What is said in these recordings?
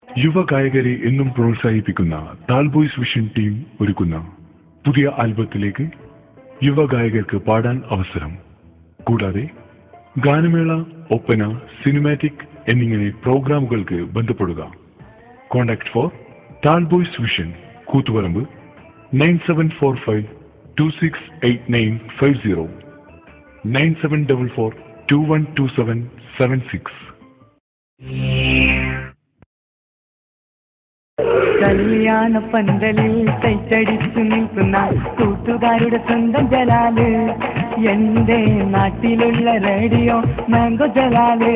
യുവ ഗായകരെ എന്നും പ്രോത്സാഹിപ്പിക്കുന്ന താൽബോയ്സ് വിഷൻ ടീം ഒരുക്കുന്ന പുതിയ ആൽബത്തിലേക്ക് യുവ ഗായകർക്ക് പാടാൻ അവസരം. കൂടാതെ ഗാനമേള, ഒപ്പന, സിനിമാറ്റിക് എന്നിങ്ങനെ പ്രോഗ്രാമുകൾക്ക് ബന്ധപ്പെടുക. Contact for Talboys vision, Koothuparamba 9745268950 9744212776. കല്യാണ പന്തലിൽ കൈച്ചടിച്ചു നിൽക്കുന്ന കൂട്ടുകാരുടെ സ്വന്തം ജലാല്, എന്റെ നാട്ടിലുള്ള റേഡിയോ മാംഗോ ജലാല്.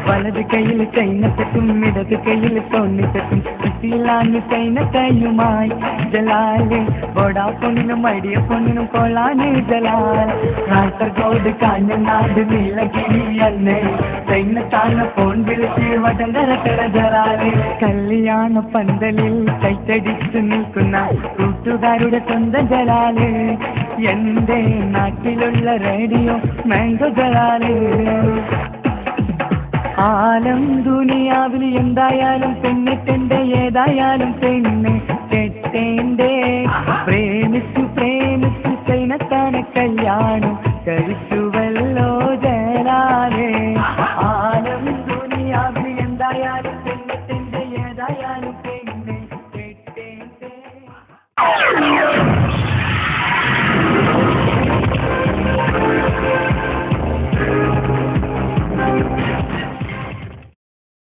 വലത് കയ്യിൽ ചൈനത്തെത്തും, ഇടത് കയ്യിൽ തോന്നിത്തെത്തും, കിട്ടിയില്ലാന്ന് ചൈനക്കയുമായി ജലാല്. വോഡാഫോണിനും ഐഡിയ ഫോണിനും കൊള്ളാന് ജലാൽ. കാസർഗോഡ് കാഞ്ഞങ്ങാട് നീലഗിരിയല്ലേ ചൈനത്താണ് ഫോൺ വിളിച്ച് വടങ്കരക്കട ജലാല്. കല്യാണ പന്തലിൽ കൈച്ചടിച്ചു നിൽക്കുന്ന കൂട്ടുകാരുടെ സ്വന്തം ജലാല്, എന്റെ നാട്ടിലുള്ള റേഡിയോ മാംഗോ ജലാല്. ആലം ദുനിയാവിൽ എന്തായാലും പെണ്ണിട്ടെന്റെ, ഏതായാലും പെണ്ണ് കെട്ടേന്റെ. പ്രേമിച്ചു പ്രേമിച്ചു ചൈനത്താ